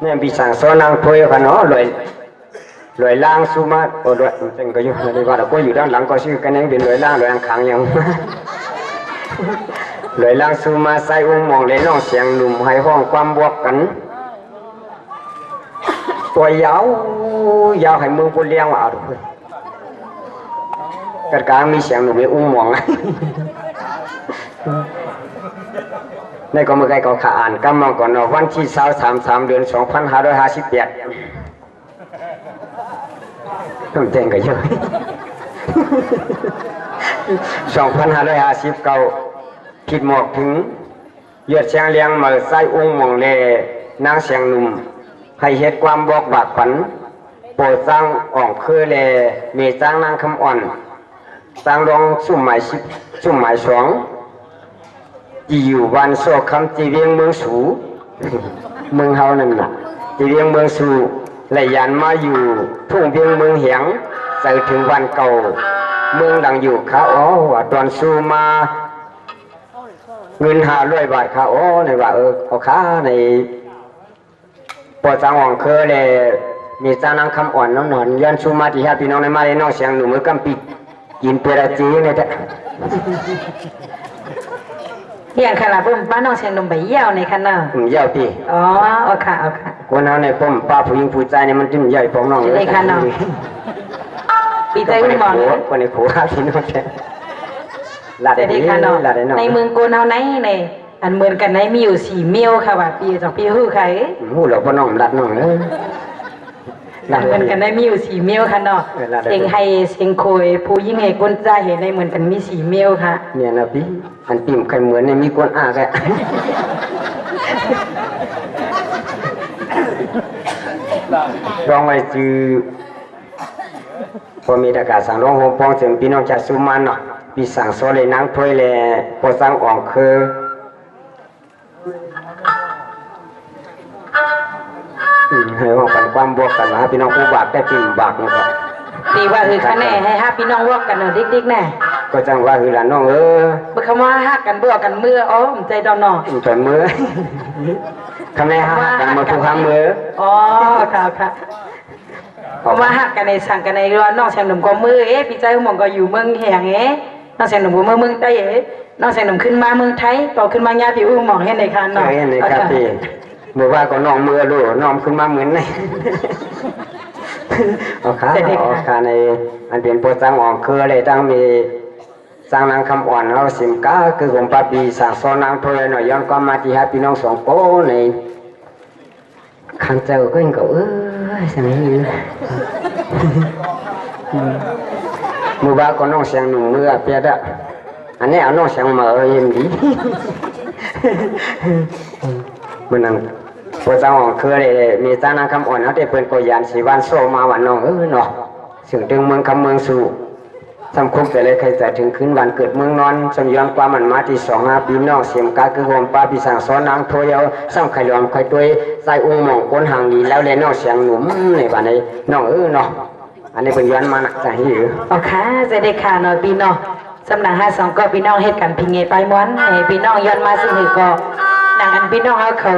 เนี่ยปีสั่งซ้อนนางถ้วยกันเนาะลอยล่างซูมาโอ้ลอยจริงก็อยู่ในว่าเราก็อยู่ด้านหลังก็ชื่อกันเองเป็นลอยล่างลอยขังยังลอยล่างซูมาใส่อุ้งมองเลยน้องเสียงหนุ่มให้ห้องความบวกกันตัวยาวยาวให้มือคนเลี้ยงว่าเอาดูกระกางมีเสียงหนุ่มเลยอุ้งมองในก็เมื่อไงก็ขาอ่านกำมองก่อนวันที่23 เดือน 2558ต้องแจ้งกันเยอะ2559ผิดหมอกถึงเยือดเชียงเลี้ยงมาใส่องค์มองเลนางเสียงหนุ่มให้เฮ็ดความบอกบากฝันโปรดสร้างอ่องคือเลมีสร้างนางคำอ่อนสร้างรองสุ่มหมาย2ที่อยู่วันโซคำจีเวียงเมืองสูเมืองเฮานั่นน่ะจีเวียงเมืองสูและยันมาอยู่ทุ่งเวียงเมืองเหียงใส่ถึงวันเก่าเมืองดังอยู่ขาอ๋อว่าตอนสู้มาเงิน500 บาทขาอ๋อในว่าเอาขาในปอดสังหองเคยเลยมีสร้างนางคำอ่อนน้องหนอนยันสู้มาที่พี่น้องในมาในน้องเสียงหนุ่มมือกำปิดกินเปรจีเนี่ยจ้ะอย่างขนาดผมป้าน้องเชียงนมใบเยี่ยวในขนาดเยี่ยวตีอ๋อเอาค่ะคนเอาในผมป้าผู้หญิงผู้ชายเนี่ยมันจิ้มใหญ่ผมน้องเลยขนาดปีใจอุ้มมองคนในขู่พี่น้องแค่ลาดดีลาดในเมืองโกนเอาไหนในอันเหมือนกันในมีอยู่4 เมียวค่ะว่าปี2 ปีหู้ใครหู้หรอกพ่อน้องลาดน้องเลยเหมือนกันในมีอยู่4 เมียวค่ะเนาะเสียงไฮเสียงโคยผู้ยิ่งให้คนใจเห็นในเหมือนกันมี4 เมียวค่ะเนี่ยนะพี่อันติ่มใครเหมือนเนี่ยมีคนแกลองไว้จือพอมีอากาศสั่งร้องโฮมปองเสียงพี่น้องจากสุมันเนาะปีสั่งโซเลยนางถ้วยเลยพอสั่งอ่องคือให้ว่ากันความบวกกันว่าพี่น้องผู้บากได้ปิ่มบากนะครับตีว่าคะแนนให้พี่น้องวอกกันเนาะดิ๊กๆแน่ก็จังว่าหลานน้องเมื่อคำว่าฮักกันเบื่อกันเมื่ออ๋อใจดอนเนาะใจเมื่อคำแน่ฮักกันมาผู้ค้ามืออ๋อค่ะเพราะว่าฮักกันในสั่งกันในร้อนน้องแซมหนุ่มก็มือพี่ใจหมองก็อยู่เมืองแหงน้องแซมหนุ่มก็เมืองใต้น้องแซมหนุ่มขึ้นมาเมืองไทยต่อขึ้นมาญาติพี่อุ้มหมองเห็นในคันเนาะเห็นในคันพี่บอกว่าก็น้องมือรู้น้องขึ้นมาเหมือนไงโอเคในอันเป็นโปรตังอ่อนคืออะไรตั้งมีสร้างนางคำอ่อนเราสิมก้าคือผมปาปีสั่งซ้อนนางเพลหน่อยย้อนก็มาที่ฮะพี่น้อง2 โก้ในขันเจ้าก็ยังก็สมัยนี้มือบ้าก็น้องเสียงหนุ่มมือเปียดะอันนี้เอาน้องเสียงมาเย็นดีมันนั่งพอจังหวะคือเลยมีสร้างนางคำอ่อนเขาได้เปิดกยันสีวันโซมาวันน้องเนาะถึงถึงเมืองคำเมืองสู่สำคุกแต่เลยใครจะถึงคืนวันเกิดเมืองนอนสมย้อนความมันมาที่25 ปีน้องเสียมกาคือโฮมป้าปีสั่งซ้อนนางโทยเอาซ้ำไข่หลอมไข่ตัวใส่องค์หม่องก้นห่างดีแล้วเลยน้องเสียงหนุ่มในบ้านนี้น้องเนาะอันนี้เป็นย้อนมาหนักใจหิวโอเคจะได้ข่าวหน่อยพี่น้องสำนัก52ก็พี่น้องเหตุการณ์พิงเงยไปม้วนพี่น้องย้อนมาสิหือก็ดังอันพี่น้องเขา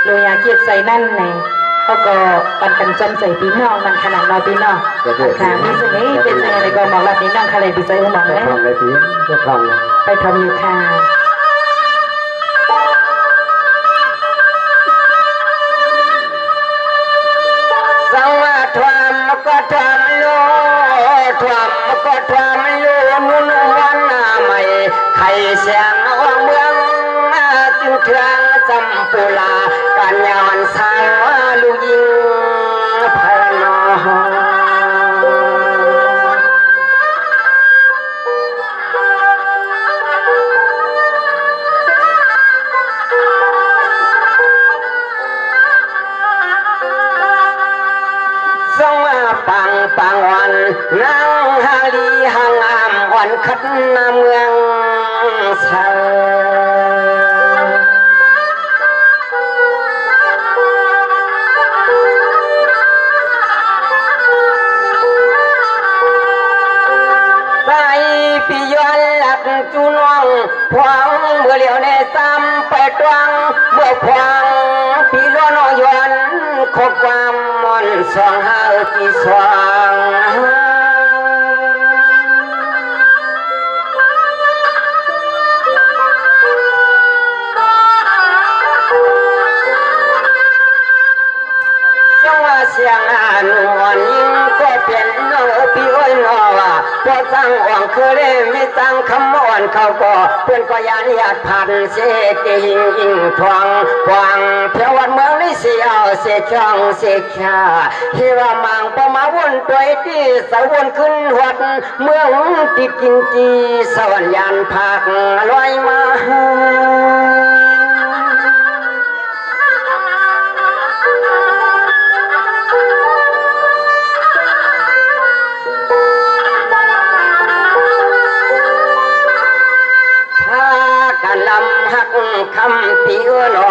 โลยาเกียรติใส่นั่นในเขาก็ปันกันจำใส่พี่น้องมันขนาดน้อยพี่น้องค่ะมีสิ่งนี้เป็นสิ่งอะไรก็มองรับพี่น้องใครเลยพี่ใจมองเลยทำเลยพี่จะทำไปทำอยู่ค่ะสวัสดิ์ทวามก็ทำโลทวามก็ทำโลนุ่นวันหน้าใหม่ไข่เสียงว่าเมืองจึงเทืองจำปุลาการยานสาวลูกยิงพนอปังวันนางฮาลีหางอามวันคัดนาเมืองเสาใส่ปีย้อนหลักจูน้องพวงเมื่อเหลียวในซ้ำไปตวงเมื่อพวงปีล้วนย้อน อความมอนสองหาปีสว่างเสียงอานุวันยิ่งก็เปลี่ยนเนื้อพี่อ้อยนอว่าพอตั้งอ่องคือได้ไม่ตั้งคำอ่อนเขาก็เพื่อนก็ยันอยากผ่านเสกหิงอิงทวงกวางเพียววันเมืองนี้เสียเสียช่องเสียชาเฮว่ามังพอมาวนตัวที่สะวนขึ้นหัดเมืองติดกินจีสวรรค์ยานผักลอยมาลำหักคำปีหนอ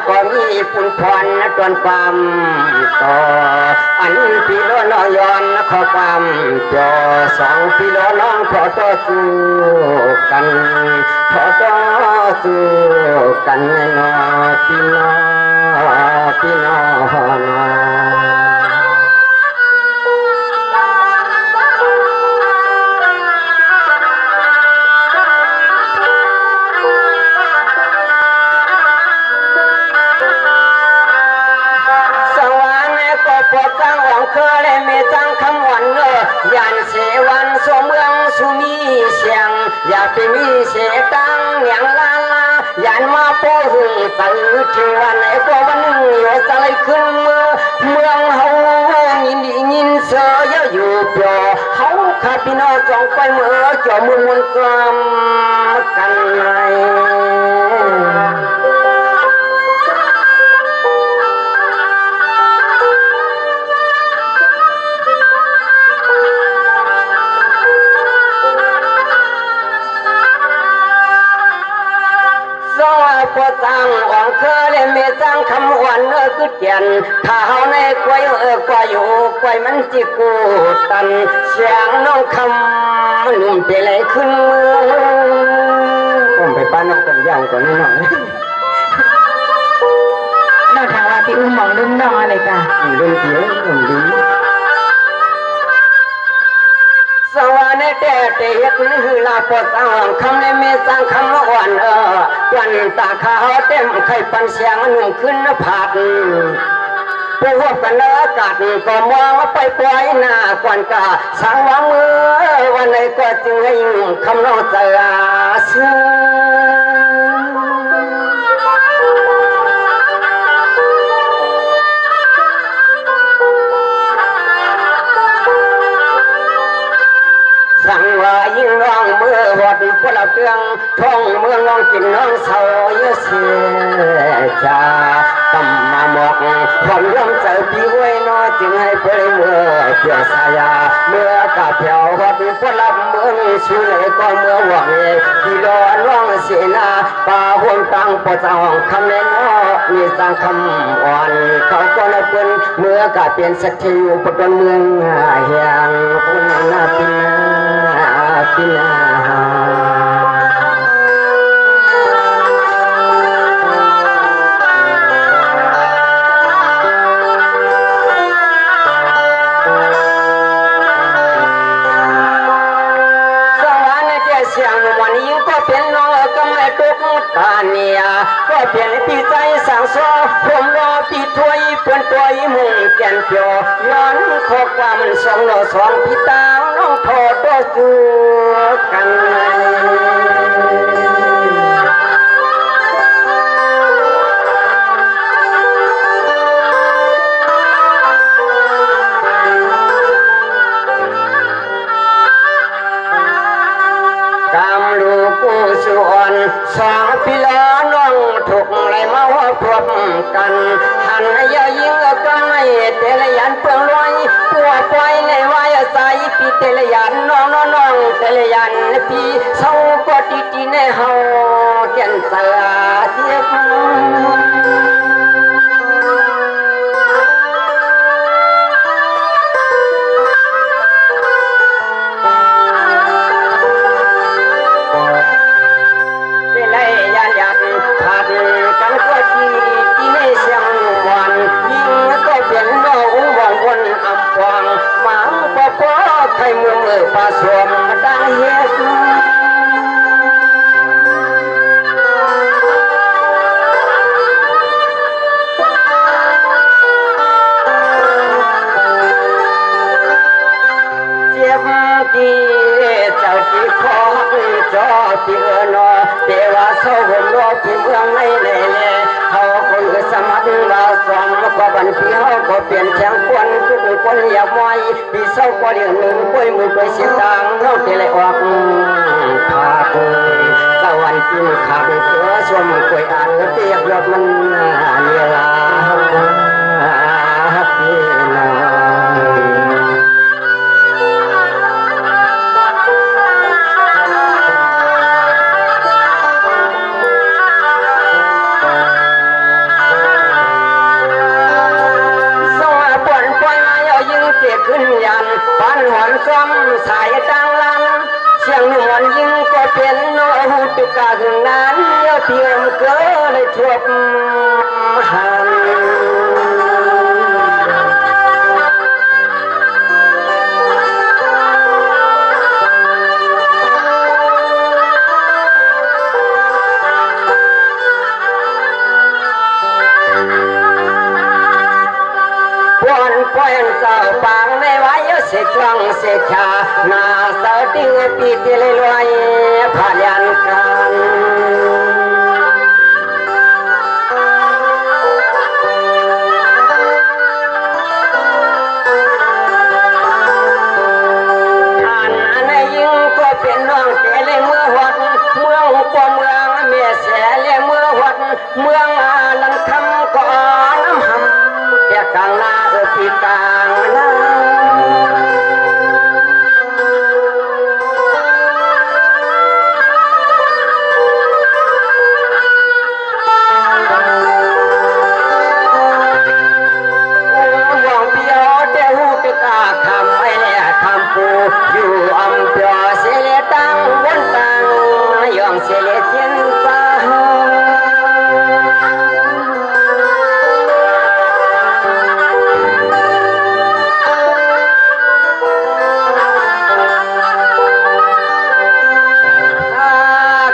ก็มีปุ่นพรจนความต่ออันปีโลนย้อนขอความจอสองปีโลน้องขอต่อสู้กันขอต่อสู้กันนอพี่น้อพี่น้อปวดจังหวังเคยเลยไม่จังคำวันยันเสวันสวเมืองสุมีเสียงอย่าไปมีเสียตังอย่างลาลายันมาโป้หึงสั่งถึงวันไหนก็วันอยู่จะเลยขึ้นเมืองเฮายินดียินเสืออยู่เปล่าเฮาข้าพี่น้องจองไปเมื่อจ่อมือมันกลมกันไงพอจังอ่องเคยเลยไม่จังคำวันคือเขียนถ้าเฮาในกล้วยกว่าอยู่กล้วยมันจิกูตันเสียงน้องคำนุ่มเปลยขึ้นมือผมไปป้าน้องกันย่างก่อนนิดหน่อยนอกจากว่าพี่อุ้มมองลุ่มน้องอะไรกันลุ่มเตี้ยลุ่มดีสวรรค์แต่เตียกนี่คือลาปอสังคำเลยไม่สังคำอ่อนวันตาขาวเต็มไข่ปันเสียงหนุ่มขึ้นผัดผู้พบกันอากาศก็มองไปปล่อยหน้าก่อนกาสังว่ามือวันไหนก็จึงให้คำน้องจะลาซึ้สั่งว่ายิ่งน้องเมื่อหดพวกเราเตืองท้องเมืองน้องกินน้องเศร้าเยอะเสียชาตั้มมาหมอกความย่อมใจพี่ไว้น้อยจึงให้เปรย์เมื่อเพื่อสายาเมื่อกาเพียวหดพวกเราเมืองชูเลยก็เมื่อหวังที่รอน้องเสียนาป่าห่วงตังปอจองคำเน้นมีสังคำอ่อนเขาก็นับเป็นเมื่อกาเปลี่ยนสักทีอยู่ปนเมืองเฮียงคนน่าปินปินาเสียงวันนี้ก็เป็นน้องก็ไม่ตุกตาเนียก็เปลี่ยนปีใจสั่งซ้อผมรอปีถวยเพื่อนตัวมุ่งแก่นเปียวย้อนข้อความมันสองสองพี่ตาน้องทอดจูกันส่วนสองพี่ล้อน้องถูกไรมาว่าพรบกันหันยายิงก็ไม่เตลยันเปลืองลอยปัวปล่อยในวายใสพี่เตลยันน้องเตลยันพี่เศร้าก็ตีในเฮาแก่นสลาเทียบผัดกันก็ที่ในเสียงวันยิ่งก็เปลี่ยน มือป่าสวมได้เฮ็ดดีเจ้าที่ขอจอที่นอเทวาโซหุ่นโลกที่เมืองในเล่เขาคนสมัติลาสองก็บันพี่เขาก็เปลี่ยนแข่งควนทุกคนอยากมวยพี่เศร้าก็เลี้ยงหนึ่งกล้วยมือไปเสียตังเราเตะออกพาคุยสวรรค์กินขาดเถื่อชมกล้วยอ่านเตียบยอดมันเนี่ยลาพี่น้องขึ้นยันปันหวนซ้ำสายตังลันเสียงหนวนยิงก็เป็นโนหูตุกาถึงนั้นเยอะเพียงเกิดเลยทวบหันปอยเจ้าปางไม่ไหวเสียจังเสียชาหน้าเสาติ้งปีติเลยลอยผ่านยันกันอันยิงก็เป็นน้องเตะเลยเมื่อวัดเมืองกว่าเมืองเมียเสียเลยเมื่อวัดเมืองลันคำก่อนน้ำหำแก่กลางนาที่กลางนาอยู่อำเภอเสลตังวันตังยองเสลเทียนฟ้า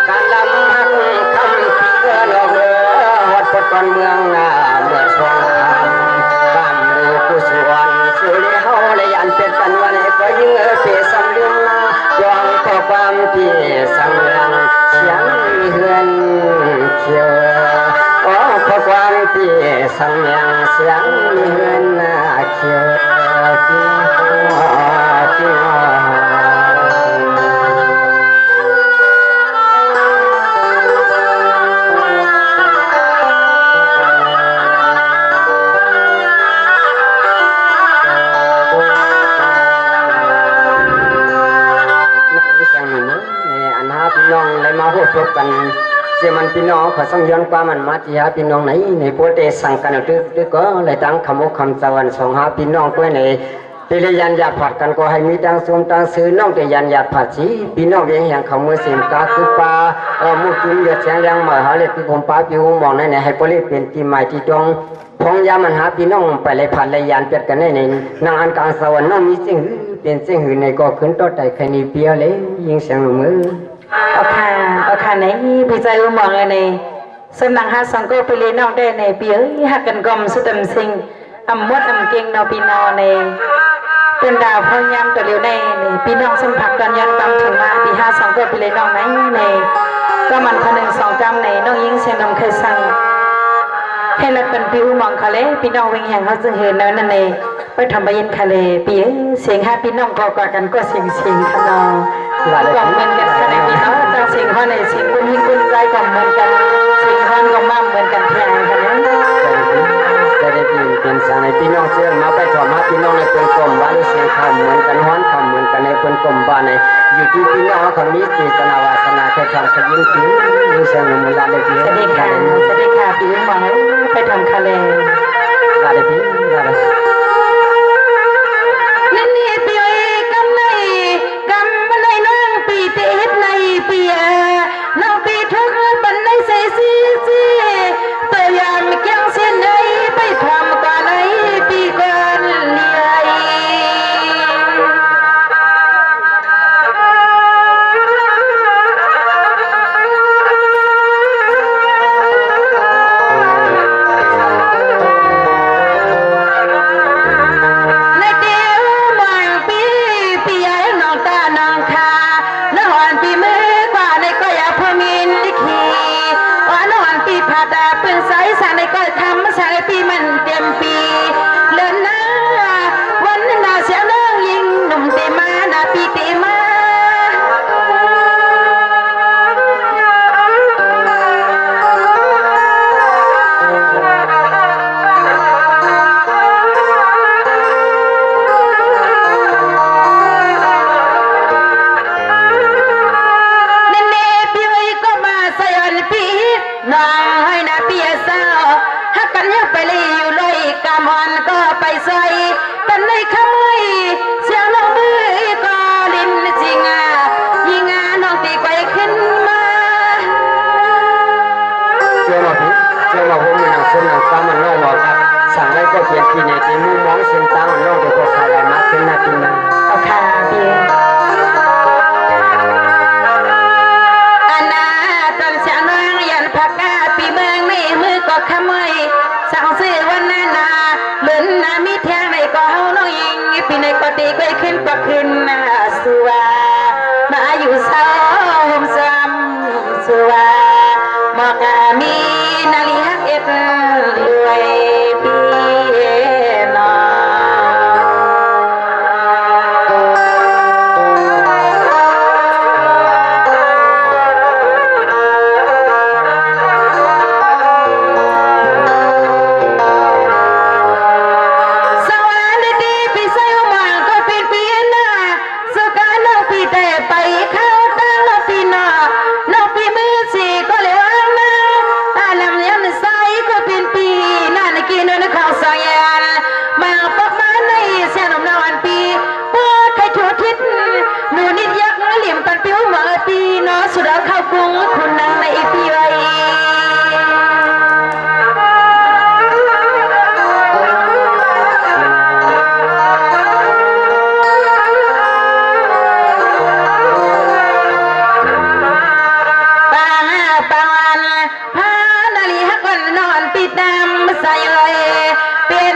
การลำหักคำที่เกินออกเรือวัดปตอนเมืองนาเมื่อสองคำบ้านดูกุศลสุริเฮาเลยยันเป็นกันวันก็ยิ่งเปรียสำลืมนะยองข้อความที่สังเวียนเสียงเฮือนเขียวข้อความที่สังเวียนเสียงเฮือนเขียวที่ที่น้องเลยมาพูดกันเสียมันพี่น้องขอสังย้อนความมันมาที่หาพี่น้องไหนในโปรเตสังกันตึกก็เลยตั้งคำว่าคำสวรรค์ส่งหาพี่น้องด้วยในที่เลยยันหยาดผัดกันก็ให้มีตั้งซุ้มตั้งซื้อน้องแต่ยันหยาดผัดสีพี่น้องเวียงอย่างเขาเมื่อเสียงกาคือปลามุกจุนเยอะเสียงยังมาหาเลยที่ผมป้าพี่หงมองในให้โปรเลเป็นที่หมายที่ตรงพงยามันหาพี่น้องไปเลยผัดเลยยันเปียดกันในนางอันกลางสวรรค์น้องมีเสียงเป็นเสียงหืนในก็ขึ้นต่อใจใครนี่เปียเลยยิงเสียงมือเอาค่ะไหนพี่ใจมองเลยในสำนักหาสังก็ไปเลยนอกได้ในปีหักกันกลมสุดดำสิงอำมดอำเก่งนอปีนอในเป็นดาวพยายามตัวเร็วในพี่น้องสัมผัสกันยันปั๊มถึงมาปีห้าสังก็ไปเลยนอกไหนในก็มันคนหนึ่งสองกำในน้องยิงเสียงดำเคยสั่งให้นักเป็นพี่มองเขาเลยพี่น้องวิ่งแห่งเขาจะเห็นนั่นในไปทำใบยินคาเลปีเสียงห้าพี่น้องกอกันก็เสียงขนอกล่องเหมือนกันค่ะในพี่น้องจังเสียงเขาในเสียงคุณหิ้งคุณใจกล่องเหมือนกันเสียงฮอนก็มั่มเหมือนกันแทนค่ะนั้นจะได้เป็นสังในพี่น้องเชื่อมาไปถอดมาพี่น้องในเป็นกลมบ้านเสียงคำเหมือนกันฮอนคำเหมือนกันในเป็นกลมบ้านในอยู่ที่พี่น้องเขามีเจตนาวาสนาแค่ทำขยิงถึงมีเสียงมุลาได้พี่สวัสดีค่ะพี่มองไปทำคาเลลาได้พี่ลาได้ปีน้องปีทุกปันในใส่ซีตัวยามแก้งเส้นไหนไปทำกันไหนปีก่อนเลี้ย ปีมันเต็มปีเลินหน้าวันหน้าเสียงน้องยิงหนุ่มเตมาหน้าปีเตมาไปเลยอยู่เลยกำวันก็ไปใส่กันในขโมยเสียงน้องมือก็ลิ้นจริงยิงน้องตีไกวขึ้นมาเจ้ามาพี่เจ้ามาผมมีหนังสือหนังฟ้ามันโลกบอกครับสั่งได้ก็เปลี่ยนปีในที่มุมมองเส้นทางมันโลกเดี๋ยวก็ขายได้มากขึ้นนะพี่นะเอาค่ะพี่อันนาตอนเสียงน้องยันพักกาปีเมืองไม่มือก็ขโมยสั่งซื้อวันนั้นนาเหมือนนามีแทงในก็เฮาน้องยิงปีในก็ตีก็ขึ้นก็ขึ้นสัวมาอยู่เศร้าห่มซ้ำสัวมอกามีนาลีฮักเอ็ดด้วยพี่น้องสุดาเข้ากรุงคุณนางในปีไว้ปานพานาลีฮักวันนอนปีดำใส่เลยเป็น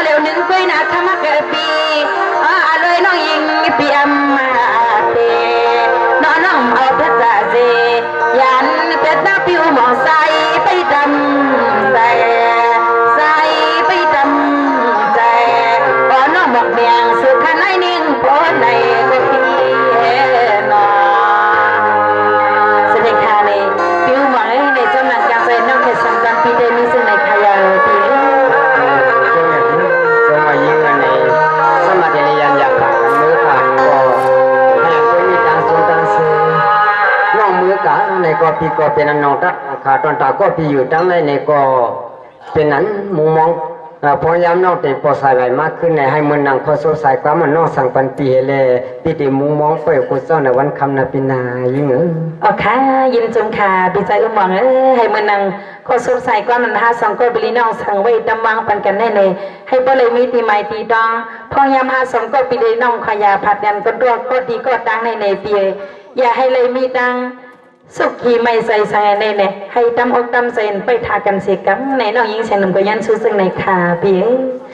เร็วหนึ่งกุยนาธรรมะเกปีอเลยน้องยิงปีอัมมาเตน้องเอาเพชรเจยันเป็ดน้าปิวหมอใส่ไปดำใส่ไปดำใส่น้องบอกเมียงสุขในนิ่งโพในก็ปีนอแสดงคาในปิวหมอในจำนวนการใส่น้องแค่สำคัญปีเดมีซึ่งในขยะปีสมัยยิ่งในสมัยเรียนอยากขาดกันมือขาดก็แห่งก็มีการสนตันซื้อน้องมือกาในก็พี่ก็เป็นน้องตาขาดตอนตาก็พี่อยู่ตั้งในก็เป็นนั้นมุมมองพยายามน้องแต่พอใส่ใบมากขึ้นในให้มันนั่งพอสดใสก็มันน้องสั่งปันปีเลยพี่ติมุมมองไปกุศลในวันคำนาปินายิ่งอ๋อค่ะยินจงค่ะพี่ใจอุ้มหวังให้มันนั่งก็สดใสก็มันหาสองก็บิลีน้องสั่งไว้ดำวังปันกันแน่เลยให้บ่เลยมีตีไม้ตีดองพยายามหาสองก็บิลีน้องขยาผัดกันก็ดวกก็ดีก็ดังในปีอย่าให้เลยมีดังสุขีไม่ใส่ใส่ในให้ตำอกตำใส่ไปทากันเสียกันในน้องยิงเสียงหนุ่มก็ยันสู้ซึ่งในขาพี่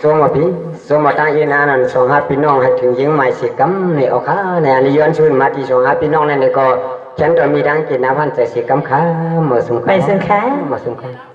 สมพี่สมตั้งยินานันสองหาพี่น้องให้ถึงยิงไม่เสียกันในโอคาในอันย้อนช่วยมาที่สองหาพี่น้องในก็ฉันจะมีดังกินน้ำพันใจเสียกันขาหมดสงครามไปซึ่งขาหมดสงคราม